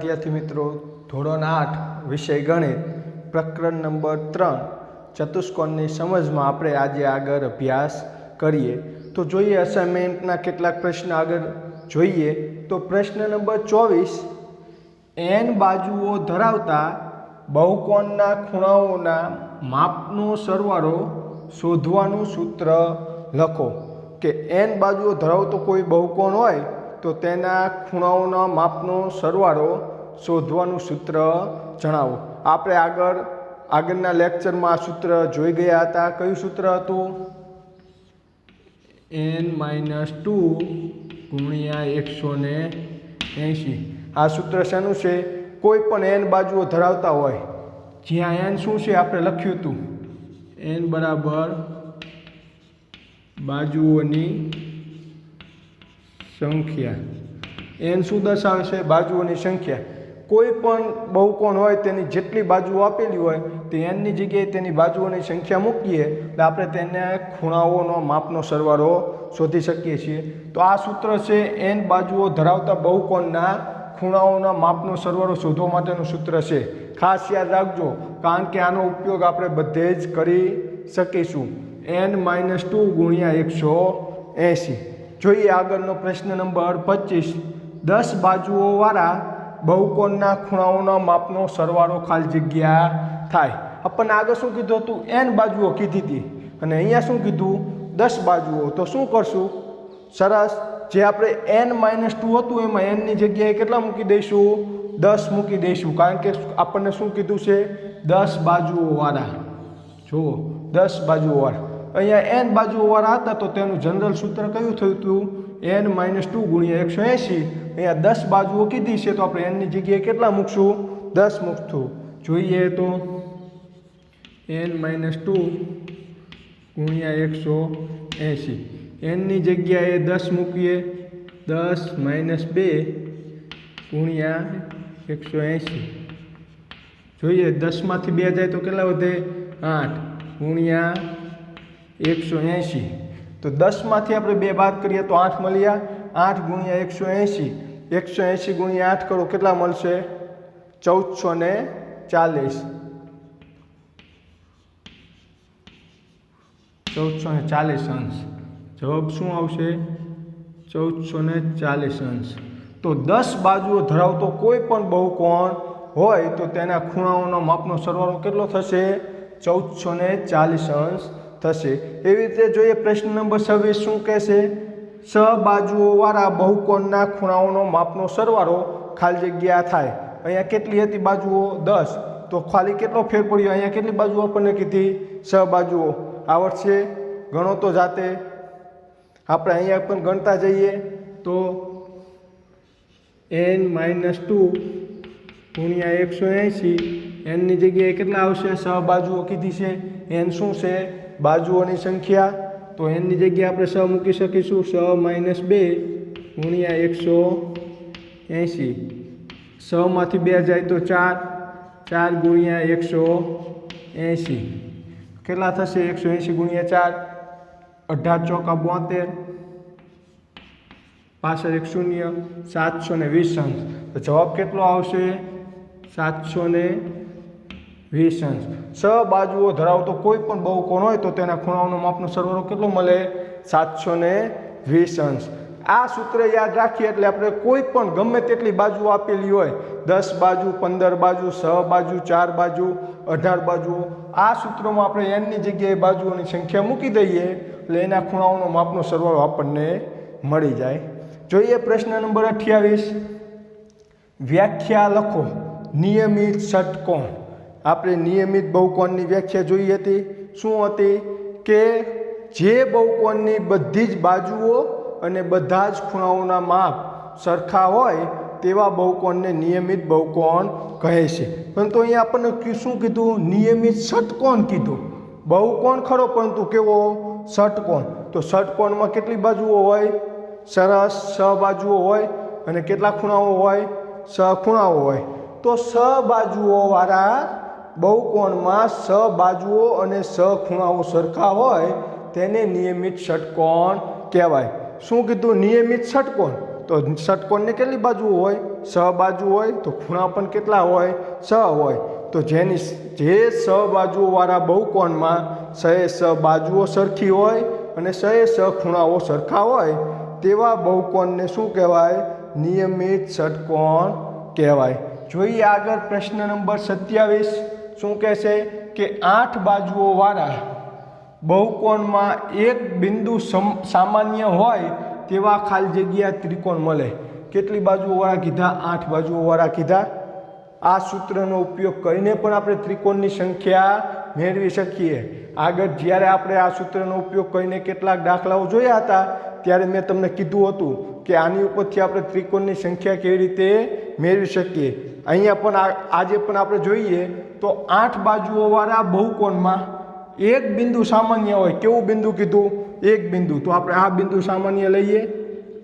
વિદ્યાર્થી મિત્રો, ધોરણ 8 વિષય ગણિત પ્રકરણ નંબર 3 ચતુષ્કોણની સમજમાં આપણે આજે આગળ અભ્યાસ કરીએ. તો જોઈએ અસાઇનમેન્ટના કેટલાક પ્રશ્ન આગળ જોઈએ. તો પ્રશ્ન નંબર 24, n બાજુઓ ધરાવતા બહુકોણના ખૂણાઓના માપનો સરવાળો શોધવાનું સૂત્ર લખો. કે n બાજુઓ ધરાવતો કોઈ બહુકોણ હોય તો તેના ખૂણાઓના માપનો સરવાળો શોધવાનું સૂત્ર જણાવો. આપણે આગળના લેક્ચરમાં આ સૂત્ર જોઈ ગયા હતા. કયું સૂત્ર હતું? n-2 ગુણ્યા 180. આ સૂત્ર શાનું છે? કોઈ પણ n બાજુઓ ધરાવતા હોય, જ્યાં n શું છે આપણે લખ્યું હતું, n બરાબર બાજુઓની સંખ્યા. n શું દર્શાવે છે? બાજુઓની સંખ્યા. કોઈ પણ બહુકોણ હોય તેની જેટલી બાજુઓ આપેલી હોય તે n ની જગ્યાએ તેની બાજુઓની સંખ્યા મૂકીએ એટલે આપણે તેને ખૂણાઓનો માપનો સરવાળો શોધી શકીએ છીએ. તો આ સૂત્ર છે n બાજુઓ ધરાવતા બહુકોણના ખૂણાઓના માપનો સરવાળો શોધવા માટેનું સૂત્ર છે. ખાસ યાદ રાખજો, કારણ કે આનો ઉપયોગ આપણે બધે જ કરી શકીશું. n-2 ગુણ્યા 180. જોઈએ આગળનો પ્રશ્ન નંબર 25, 10 બાજુઓવાળા બહુકોણના ખૂણાઓના માપનો સરવાળો ખાલી જગ્યા થાય. આપણને આગળ શું કીધું હતું? n બાજુઓ કીધી હતી અને અહીંયા શું કીધું? 10 બાજુઓ. તો શું કરશું? સરસ, જે આપણે n-2 હતું એમાં n ની જગ્યાએ કેટલા મૂકી દઈશું? 10 મૂકી દઈશું, કારણ કે આપણને શું કીધું છે? 10 બાજુઓવાળા. જુઓ, 10 બાજુઓવાળા. અહીંયા n બાજુઓવાળા હતા તો તેનું જનરલ સૂત્ર કયું થયું હતું? n-2 ગુણ્યા 180. અહીંયા 10 બાજુઓ કીધી છે તો આપણે n ની જગ્યાએ કેટલા મૂકશું? 10 મૂકશું. જોઈએ તો n-2 ગુણ્યા 180. n ની જગ્યાએ 10 મૂકીએ, 10 - 2 ગુણ્યા 180. જોઈએ 10માંથી 2 જાય તો કેટલા વધે? 8 ગુણ્યા 180. તો 10માંથી આપણે 2 બાદ કરીએ તો 8 મળ્યા. 8 ગુણ્યા 180. 180 ગુણ્યા 8 કરો, કેટલા મળશે? 1440. 1440 અંશ. જવાબ શું આવશે? 1440 અંશ. તો 10 બાજુઓ ધરાવતો કોઈ પણ બહુકોણ હોય તો તેના ખૂણાઓનો માપનો સરવાળો કેટલો થશે? 1440 અંશ થશે. એવી રીતે જોઈએ પ્રશ્ન નંબર 26 શું કહેશે? સહબાજુઓવાળા બહુકોણના ખૂણાઓનો માપનો સરવાળો ખાલી જગ્યા થાય. અહીંયા કેટલી હતી બાજુઓ? 10. તો ખાલી કેટલો ફેર પડ્યો? અહીંયા કેટલી બાજુઓ આપણને કીધી? સહબાજુઓ. આવડશે? ગણો તો જાતે. આપણે અહીંયા પણ ગણતા જઈએ તો n-2 ગુણ્યા 180. n ની જગ્યાએ કેટલા આવશે? સહબાજુઓ કીધી છે. n શું છે? બાજુઓની સંખ્યા. તો n ની જગ્યાએ આપણે સહ મૂકી શકીશું. સહ - 2 ગુણ્યા 180. સહમાંથી 2 જાય તો 4. 4 ગુણ્યા 180. કેટલા થશે? 180 ગુણ્યા 4, 18 ચોકા 72, પાછળ 1 શૂન્ય, 720 અંશ. તો જવાબ કેટલો આવશે? 720 અંશ. સહબાજુઓ ધરાવતો કોઈ પણ બહુકોણ હોય તો તેના ખૂણાઓનો માપનો સરવાળો કેટલો મળે? 720 અંશ. આ સૂત્ર યાદ રાખીએ એટલે આપણે કોઈ પણ ગમે તેટલી બાજુ આપેલી હોય, 10 બાજુ, 15 બાજુ, 6 બાજુ, 4 બાજુ, 18 બાજુઓ, આ સૂત્રમાં આપણે n ની જગ્યાએ બાજુઓની સંખ્યા મૂકી દઈએ એટલે એના ખૂણાઓનો માપનો સરવાળો આપણને મળી જાય. જોઈએ પ્રશ્ન નંબર 28, વ્યાખ્યા લખો નિયમિત ષટકોણ. આપણે નિયમિત બહુકોણની વ્યાખ્યા જોઈ હતી. શું હતી? કે જે બહુકોણની બધી જ બાજુઓ અને બધા જ ખૂણાઓના માપ સરખા હોય તેવા બહુકોણને નિયમિત બહુકોણ કહે છે. પરંતુ અહીંયા આપણને શું કીધું? નિયમિત ષટકોણ કીધું. બહુકોણ ખરો પરંતુ કેવો? ષટકોણ. તો ષટકોણમાં કેટલી બાજુઓ હોય? સરસ, 6 બાજુઓ હોય અને કેટલા ખૂણાઓ હોય? 6 ખૂણાઓ હોય. તો 6 બાજુઓવાળા બહુકોણમાં 6 બાજુઓ અને 6 ખૂણાઓ સરખા હોય તેને નિયમિત ષટકોણ કહેવાય. શું કીધું? નિયમિત ષટકોણ. તો ષટકોણને કેટલી બાજુ હોય? 6 બાજુ હોય. તો ખૂણા પણ કેટલા હોય? 6 હોય. તો જે 6 બાજુવાળા બહુકોણમાં 6 બાજુઓ સરખી હોય અને 6 ખૂણાઓ સરખા હોય તેવા બહુકોણને શું કહેવાય? નિયમિત ષટકોણ કહેવાય. જોઈએ આગળ પ્રશ્ન નંબર 27. શું કહેશે કે 8 બાજુઓવાળા બહુકોણમાં એક બિંદુ સામાન્ય હોય તેવા ખાલી જગ્યા ત્રિકોણ મળે. કેટલી બાજુઓવાળા કીધા? 8 બાજુઓવાળા કીધા. આ સૂત્રનો ઉપયોગ કરીને પણ આપણે ત્રિકોણની સંખ્યા મેળવી શકીએ. આગળ જ્યારે આપણે આ સૂત્રનો ઉપયોગ કરીને કેટલાક દાખલાઓ જોયા હતા ત્યારે મેં તમને કીધું હતું કે આની ઉપરથી આપણે ત્રિકોણની સંખ્યા કેવી રીતે મેળવી શકીએ. અહીંયા પણ આજે પણ આપણે જોઈએ તો 8 બાજુઓવાળા બહુકોણમાં એક બિંદુ સામાન્ય હોય. કેવું બિંદુ કીધું? એક બિંદુ. તો આપણે આ બિંદુ સામાન્ય લઈએ.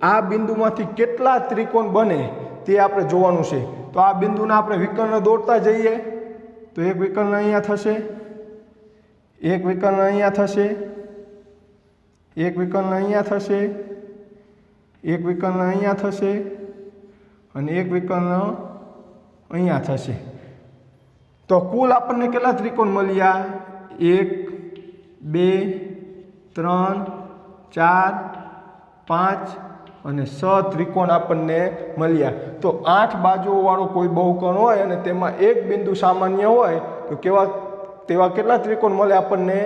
આ બિંદુમાંથી કેટલા ત્રિકોણ બને તે આપણે જોવાનું છે. તો આ બિંદુના આપણે વિકર્ણ દોરતા જઈએ. તો એક વિકર્ણ અહીંયા થશે, એક વિકર્ણ અહીંયા થશે, એક વિકર્ણ અહીંયા થશે, એક વિકર્ણ અહીંયા થશે અને એક વિકર્ણ અહીંયા થશે. તો કુલ આપણને કેટલા ત્રિકોણ મળ્યા? 1 2 3 4 5 અને 6 ત્રિકોણ આપણને મળ્યા. તો 8 બાજુઓવાળો કોઈ બહુકોણ હોય અને તેમાં એક બિંદુ સામાન્ય હોય તો તેવા કેટલા ત્રિકોણ મળે આપણને?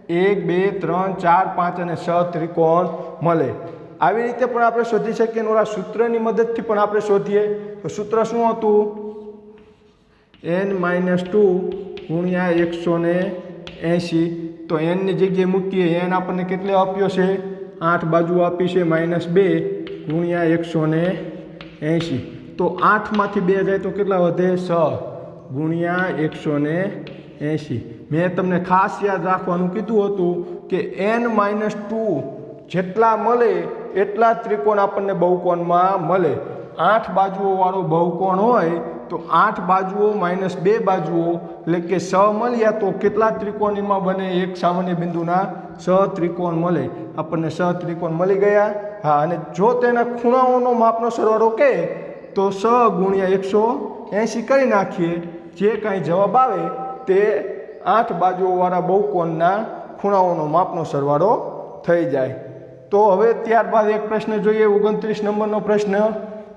1 2 3 4 5 અને 6 ત્રિકોણ મળે. આવી રીતે પણ આપણે શોધી શકીએ. ઓલા સૂત્રની મદદથી પણ આપણે શોધીએ. તો સૂત્ર શું હતું? n-2 ગુણ્યા 180. તો n ની જગ્યાએ મૂકીએ. n આપણને કેટલો આપ્યો છે? 8 બાજુ આપી છે. -2 ગુણ્યા 180. તો 8માંથી 2 જાય તો કેટલા વધે? 6 ગુણ્યા 180. મેં તમને ખાસ યાદ રાખવાનું કીધું હતું કે n-2 જેટલા મળે એટલા ત્રિકોણ આપણને બહુકોણમાં મળે. 8 બાજુઓવાળો બહુકોણ હોય તો 8 બાજુઓ -2 બાજુઓ એટલે કે 6 મળ્યા તો કેટલા ત્રિકોણ એમાં બને? એક સામાન્ય બિંદુના 6 ત્રિકોણ મળે. આપણને 6 ત્રિકોણ મળી ગયા. હા, અને જો તેના ખૂણાઓનો માપનો સરવાળો કહે તો 6 ગુણ્યા 180 કરી નાખીએ. જે કાંઈ જવાબ આવે તે 8 બાજુઓવાળા બહુકોણના ખૂણાઓનો માપનો સરવાળો થઈ જાય. તો હવે ત્યારબાદ એક પ્રશ્ન જોઈએ. 29 નંબરનો પ્રશ્ન.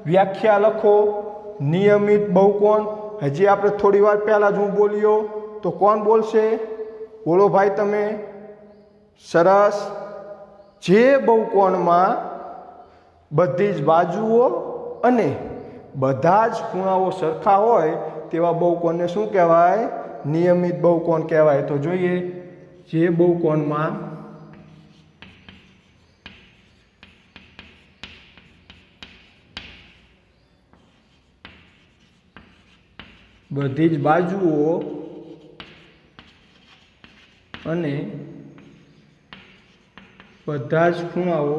વ્યાખ્યા લખો નિયમિત બહુકોણ. હજી આપણે થોડી વાર પહેલાં જ હું બોલ્યો તો કોણ બોલશે? બોલો ભાઈ તમે. સરસ. જે બહુકોણમાં બધી જ બાજુઓ અને બધા જ ખૂણાઓ સરખા હોય તેવા બહુકોણને શું કહેવાય? નિયમિત બહુકોણ કહેવાય. તો જોઈએ. જે બહુકોણમાં બધી જ બાજુઓ અને બધા જ ખૂણાઓ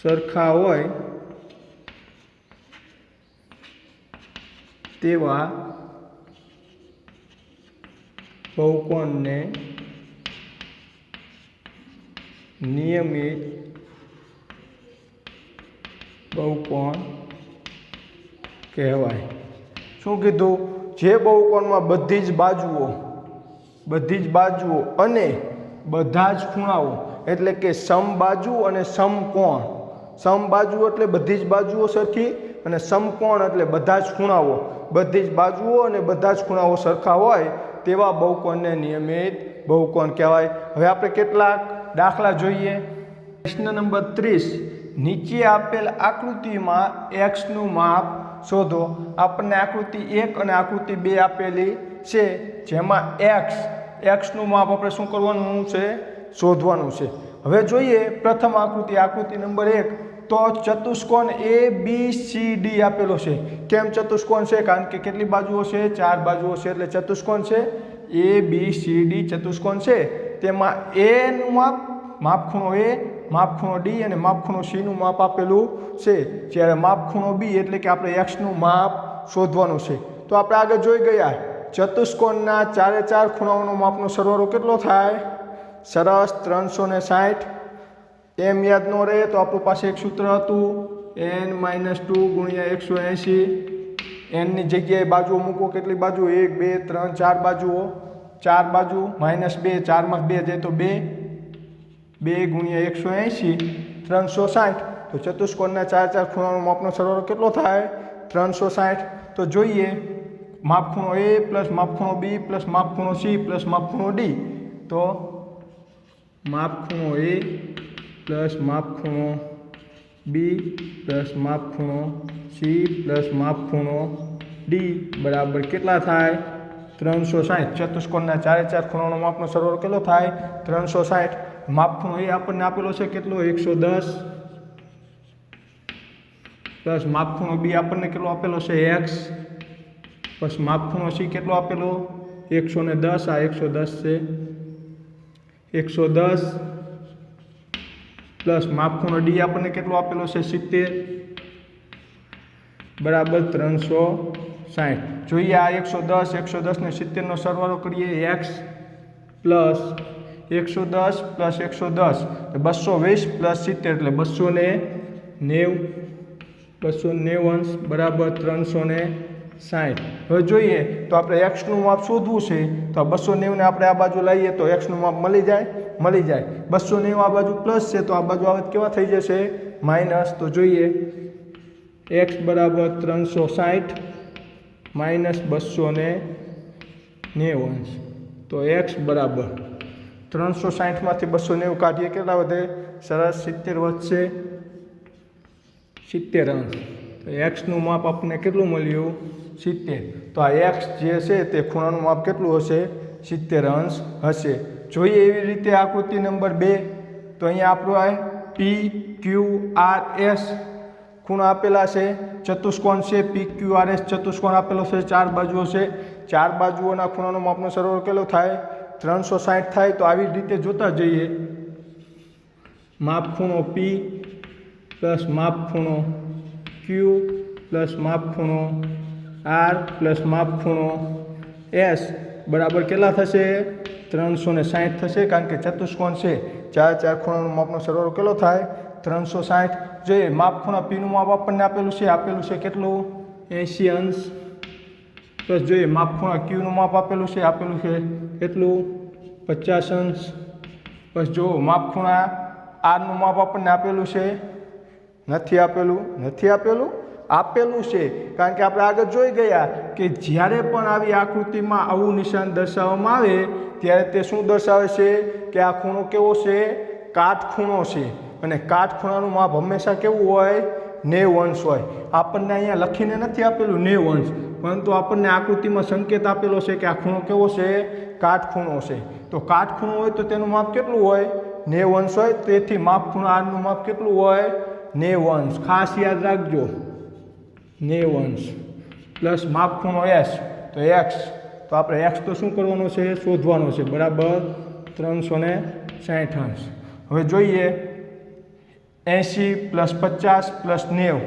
સરખા હોય તેવા બહુકોણને નિયમિત બહુકોણ કહેવાય. શું કીધું? જે બહુકોણમાં બધી જ બાજુઓ અને બધા જ ખૂણાઓ એટલે કે સમબાજુ અને સમકોણ. સમબાજુ એટલે બધી જ બાજુઓ સરખી અને સમકોણ એટલે બધા જ ખૂણાઓ. બધી જ બાજુઓ અને બધા જ ખૂણાઓ સરખા હોય તેવા બહુકોણને નિયમિત બહુકોણ કહેવાય. હવે આપણે કેટલાક દાખલા જોઈએ. પ્રશ્ન નંબર 30. નીચે આપેલ આકૃતિમાં x નું માપ શોધો. આપણને આકૃતિ 1 અને આકૃતિ 2 આપેલી છે જેમાં x નું માપ આપણે શું કરવાનું છે? શોધવાનું છે. હવે જોઈએ પ્રથમ આકૃતિ નંબર 1. તો ચતુષ્કોણ ABCD આપેલો છે. કેમ ચતુષ્કોણ છે? કારણ કે કેટલી બાજુઓ છે? 4 બાજુઓ છે એટલે ચતુષ્કોણ છે. ABCD ચતુષ્કોણ છે. તેમાં A નું માપખૂણો A, માપખૂણો D અને માપખૂણો C નું માપ આપેલું છે. જ્યારે માપખૂણો B એટલે કે આપણે x નું માપ શોધવાનું છે. તો આપણે આગળ જોઈ ગયા ચતુષ્કોણના 4 ખૂણાઓનો માપનો સરવાળો કેટલો થાય? સરસ, 360. એમ યાદ ન રહે તો આપણી પાસે એક સૂત્ર હતું n-2 ગુણ્યા 180. એનની જગ્યાએ બાજુઓ મૂકો. કેટલી બાજુ? 1 2 3 4 બાજુઓ. 4 બાજુ -2, 4 માં 2 જાય તો 2 ગુણ્યા 180 360. તો ચતુષ્કોણના 4 ખૂણાનો માપનો સરવાળો કેટલો થાય? 360. તો જોઈએ માપખૂણો A પ્લસ માપખૂણો B પ્લસ માપખૂણો C પ્લસ માપખૂણો D. તો માપખૂણો A પ્લસ માપખૂણો B પ્લસ માપખૂણો C પ્લસ માપખૂણો D બરાબર કેટલા થાય? 360. ચતુષ્કોણના 4 ખૂણાનો માપનો સરવાળો કેટલો થાય? 360. માપખૂણો A આપણને આપેલો છે કેટલો? 110 પ્લસ માપખૂણો B આપણને કેટલો આપેલો છે? x પ્લસ માપખૂણો C કેટલો આપેલો? 110. આ 110 છે. 110 પ્લસ માપખૂણો D આપણને કેટલો આપેલો છે? 70 બરાબર 360. જોઈએ આ 110 ને 70 નો સરવાળો કરીએ. x પ્લસ 110 પ્લસ 110 220 પ્લસ 70 એટલે 290 બરાબર 360. હવે જોઈએ તો આપણે એક્સનું માપ શોધવું છે. તો 290 ને આપણે આ બાજુ લઈએ તો એક્સનું માપ મળી જાય. 290 આ બાજુ પ્લસ છે તો આ બાજુ આવે કેવા થઈ જશે? માઇનસ. તો જોઈએ x બરાબર 360 માઇનસ 290. તો x બરાબર 360 માંથી 290 કાઢીએ કેટલા વધે? સરસ 70 વધશે. 70 અંશ. તો એક્સનું માપ આપણને કેટલું મળ્યું? 70. તો આ એક્સ જે છે તે ખૂણાનું માપ કેટલું હશે? 70 અંશ હશે. જોઈએ એવી રીતે આકૃતિ નંબર 2. તો અહીંયા આપણું આ P Q R S ખૂણા આપેલા છે. ચતુષ્કોણ છે P Q R S ચતુષ્કોણ આપેલો છે. 4 બાજુઓ છે. 4 બાજુઓના ખૂણાનો માપનો સરવાળો કેટલો થાય? 360 થાય. તો આવી રીતે જોતા જઈએ. માપખૂણો P પ્લસ માપખૂણો Q પ્લસ માપખૂણો R પ્લસ માપખૂણો S બરાબર કેટલા થશે? 360 થશે. કારણ કે ચતુષ્કોણ છે 4 ખૂણાનો માપનો સરવાળો કેટલો થાય? 360. જોઈએ માપખૂણા P નું માપ આપણને આપેલું છે કેટલું? 80 અંશ. પ્લસ જોઈએ માપખૂણા Q નું માપ આપેલું છે કેટલું? 50 અંશ. બસ જો માપખૂણા R નું માપ આપણને આપેલું છે નથી આપેલું છે. કારણ કે આપણે આગળ જોઈ ગયા કે જ્યારે પણ આવી આકૃતિમાં આવું નિશાન દર્શાવવામાં આવે ત્યારે તે શું દર્શાવે છે? કે આ ખૂણો કેવો છે? કાટખૂણો છે. અને કાટખૂણાનું માપ હંમેશા કેવું હોય? 90 અંશ હોય. આપણને અહીંયા લખીને નથી આપેલું 90 અંશ, પરંતુ આપણને આકૃતિમાં સંકેત આપેલો છે કે આ ખૂણો કેવો છે? કાટખૂણો છે. તો કાટખૂણો હોય તો તેનું માપ કેટલું હોય? 90 અંશ હોય. તેથી માપખૂણા R નું માપ કેટલું હોય? 90 અંશ. ખાસ યાદ રાખજો 90 અંશ. પ્લસ માપખૂણો S તો x. તો આપણે x તો શું કરવાનો છે? શોધવાનો છે. બરાબર 360 અંશ. હવે જોઈએ 80 પ્લસ 50 પ્લસ 90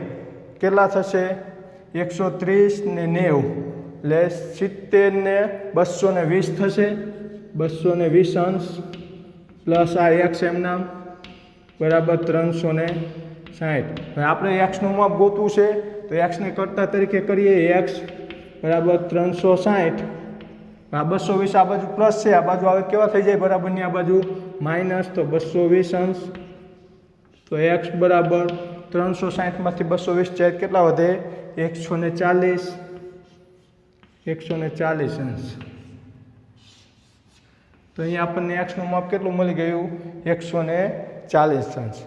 કેટલા થશે? 130 ને 90 એટલે 70 ને 220 થશે. 220 અંશ પ્લસ આ x એમનામ બરાબર 360. હવે આપણે એક્સનું માપ ગોતવું છે તો એક્સને કરતા તરીકે કરીએ. x બરાબર 360. આ 220 આ બાજુ પ્લસ છે, આ બાજુ આવે કેવા થઈ જાય? બરાબરની આ બાજુ માઇનસ. તો 220 અંશ. તો x બરાબર 360 માંથી 220 જાય કેટલા વધે? 140 અંશ. તો અહીંયા આપણને એક્સનું માપ કેટલું મળી ગયું? 140 અંશ.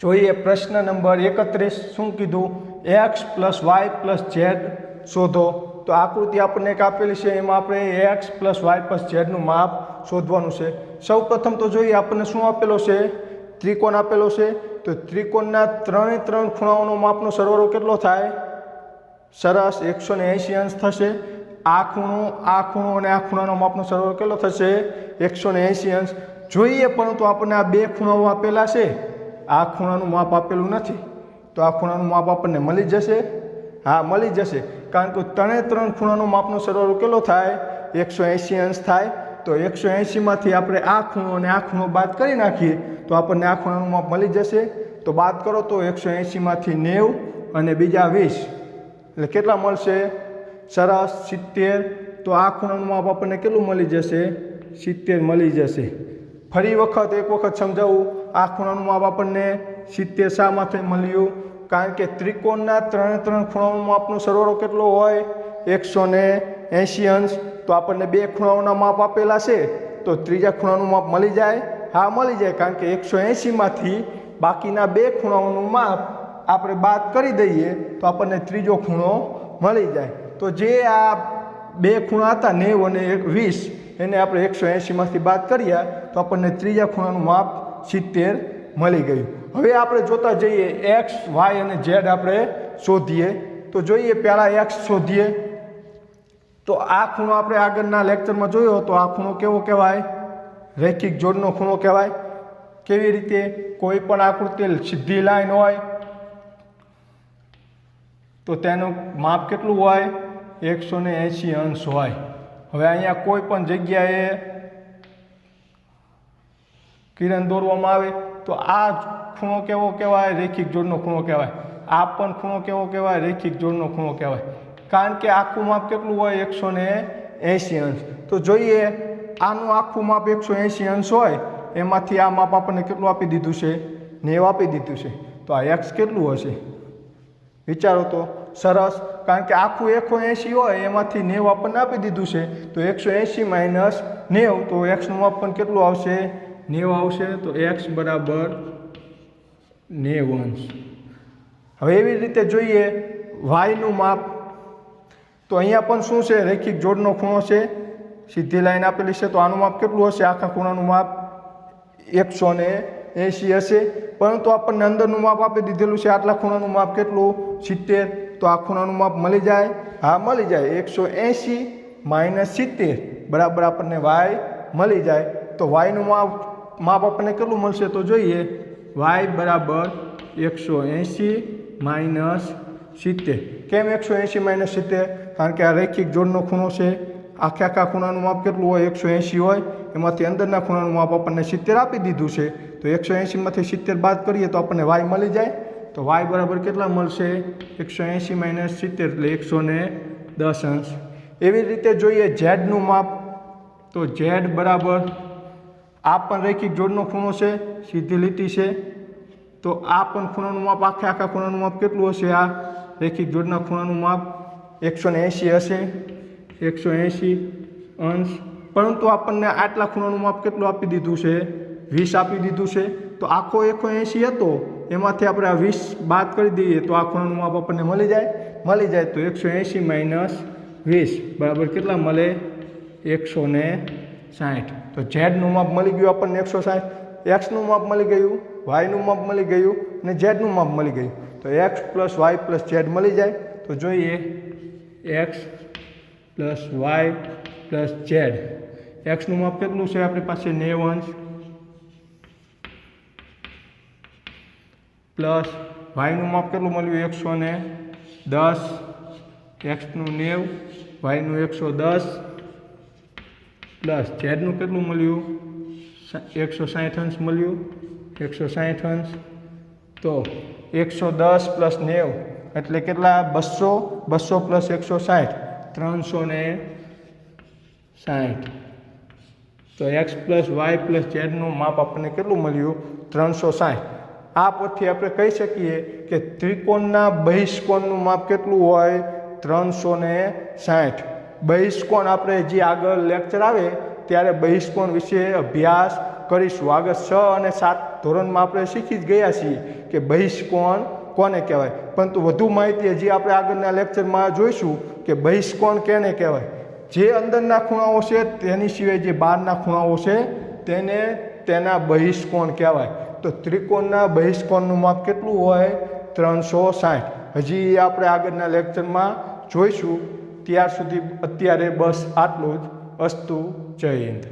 જોઈએ પ્રશ્ન નંબર 31. શું કીધું? x plus y plus z શોધો. તો આકૃતિ આપણને એક આપેલી છે, એમાં આપણે x પ્લસ વાય પ્લસ ઝેડનું માપ શોધવાનું છે. સૌ પ્રથમ તો જોઈએ આપણને શું આપેલો છે? ત્રિકોણ આપેલો છે. તો ત્રિકોણના 3 ખૂણાઓનો માપનો સરવાળો કેટલો થાય? સરસ 180 અંશ થશે. આ ખૂણો અને આ ખૂણાનો માપનો સરવાળો કેટલો થશે? 180 અંશ. જોઈએ પરંતુ આપણને આ 2 ખૂણાઓ આપેલા છે, આ ખૂણાનું માપ આપેલું નથી. તો આ ખૂણાનું માપ આપણને મળી જશે. હા, મળી જશે. કારણ કે 3 ખૂણાનો માપનો સરવાળો કેટલો થાય? 180 અંશ થાય. તો 180માંથી આપણે આ ખૂણો અને આ ખૂણો બાદ કરી નાખીએ તો આપણને આ ખૂણાનું માપ મળી જશે. તો બાદ કરો તો 180માંથી 90 અને બીજા 20 એટલે કેટલા મળશે? સરસ 70. તો આ ખૂણાનું માપ આપણને કેટલું મળી જશે? 70 મળી જશે. ફરી એક વખત સમજાવું, આ ખૂણાનું માપ આપણને 70 શા માટે મળ્યું? કારણ કે ત્રિકોણના ત્રણે ખૂણાઓનું માપનો સરવાળો કેટલો હોય? 180 અંશ. તો આપણને બે ખૂણાઓના માપ આપેલા છે તો ત્રીજા ખૂણાનું માપ મળી જાય? હા, મળી જાય. કારણ કે 180માંથી બાકીના બે ખૂણાઓનું માપ આપણે બાદ કરી દઈએ તો આપણને ત્રીજો ખૂણો મળી જાય. તો જે આ બે ખૂણા હતા 90 અને 20 એને આપણે 180માંથી બાદ કર્યા તો આપણને ત્રીજા ખૂણાનું માપ 70 મળી ગયું. હવે આપણે જોતા જઈએ એક્સ, વાય અને ઝેડ આપણે શોધીએ. તો જોઈએ પહેલાં એક્સ શોધીએ. તો આ ખૂણો આપણે આગળના લેક્ચરમાં જોયો તો આ ખૂણો કેવો કહેવાય? રૈખિક જોડનો ખૂણો કહેવાય. કેવી રીતે? કોઈ પણ આકૃતિ સીધી લાઈન હોય તો તેનું માપ કેટલું હોય? 180 અંશ હોય. હવે અહીંયા કોઈ પણ જગ્યાએ કિરણ દોરવામાં આવે તો આ ખૂણો કેવો કહેવાય? રૈખિક જોડનો ખૂણો કહેવાય. આ પણ ખૂણો કેવો કહેવાય? રૈખિક જોડનો ખૂણો કહેવાય. કારણ કે આખું માપ કેટલું હોય? 180 અંશ. તો જોઈએ આનું આખું માપ 180 અંશ હોય એમાંથી આ માપ આપણને કેટલું આપી દીધું છે? 90 આપી દીધું છે. તો આ એક્સ કેટલું હશે? વિચારો તો. સરસ. કારણ કે આખું 180 હોય એમાંથી 90 આપણને આપી દીધું છે. તો 180 માઇનસ 90 તો એક્સનું માપ પણ કેટલું આવશે? 90 આવશે. તો એક્સ બરાબર 90 અંશ. હવે એવી રીતે જોઈએ વાયનું માપ. તો અહીંયા પણ શું છે? રૈખિક જોડનો ખૂણો છે, સીધી લાઈન આપેલી છે. તો આનું માપ કેટલું હશે? આખા ખૂણાનું માપ 180 હશે. પરંતુ આપણને અંદરનું માપ આપી દીધેલું છે. આટલા ખૂણાનું માપ કેટલું? 70. તો આ ખૂણાનું માપ મળી જાય? હા, મળી જાય. 180 માઇનસ 70 બરાબર આપણને વાય મળી જાય. તો વાયનું માપ આપણને કેટલું મળશે? તો જોઈએ વાય બરાબર 180 માઇનસ 70. કેમ 180 માઇનસ 70? કારણ કે આ રૈખિક જોડનો ખૂણો છે. આખા ખૂણાનું માપ કેટલું હોય? 180 હોય. એમાંથી અંદરના ખૂણાનું માપ આપણને 70 આપી દીધું છે. તો 180માંથી 70 બાદ કરીએ તો આપણને વાય મળી જાય. તો વાય બરાબર કેટલા મળશે? 180 માઇનસ 70 એટલે 110 અંશ. એવી રીતે જોઈએ ઝેડનું માપ. તો ઝેડ બરાબર આ પણ રૈખિક જોડનો ખૂણો છે, સીધી લીટી છે. તો આ પણ ખૂણાનું માપ આખા ખૂણાનું માપ કેટલું હશે? આ રૈખિક જોડના ખૂણાનું માપ 180 હશે. 180 અંશ. પરંતુ આપણને આટલા ખૂણાનું માપ કેટલું આપી દીધું છે? 20 આપી દીધું છે. તો આખો 180 હતો એમાંથી આપણે આ 20 બાદ કરી દઈએ તો આ ખૂણાનું માપ આપણને મળી જાય? મળી જાય. તો 180 માઇનસ 20 બરાબર કેટલા મળે? 160. તો ઝેડનું માપ મળી ગયું આપણને 160. એક્સનું માપ મળી ગયું, વાયનું માપ મળી ગયું અને ઝેડનું માપ મળી ગયું. તો x plus y plus z મળી જાય. તો જોઈએ x plus y plus z. એક્સનું માપ કેટલું છે આપણી પાસે? 90 અંશ. પ્લસ વાયનું માપ કેટલું મળ્યું? 110. એક્સનું 90, વાયનું 110 પ્લસ ઝેડનું કેટલું મળ્યું? 160 અંશ મળ્યું. 160 અંશ. તો 110 પ્લસ 90 એટલે કેટલા? 200. 200 પ્લસ 160 360. તો એક્સ પ્લસ વાય પ્લસ ઝેડનું માપ આપણને કેટલું મળ્યું? 360. આ પરથી આપણે કહી શકીએ કે ત્રિકોણના બહિષ્કોણનું માપ કેટલું હોય? 360. બહિષ્કોણ આપણે જે આગળ લેક્ચર આવે ત્યારે બહિષ્કોણ વિશે અભ્યાસ કરીશું. આગળ 6 અને 7 ધોરણમાં આપણે શીખી જ ગયા છીએ કે બહિષ્કોણ કોને કહેવાય. પરંતુ વધુ માહિતી હજી આપણે આગળના લેક્ચરમાં જોઈશું કે બહિષ્કોણ કેને કહેવાય. જે અંદરના ખૂણાઓ છે તેની સિવાય જે બહારના ખૂણાઓ છે તેને તેના બહિષ્કોણ કહેવાય. તો ત્રિકોણના બહિષ્કોણનું માપ કેટલું હોય? 360. હજી આપણે આગળના લેક્ચરમાં જોઈશું. ત્યાર સુધી અત્યારે બસ આટલું જ. અસ્તુ. જય હિન્દ.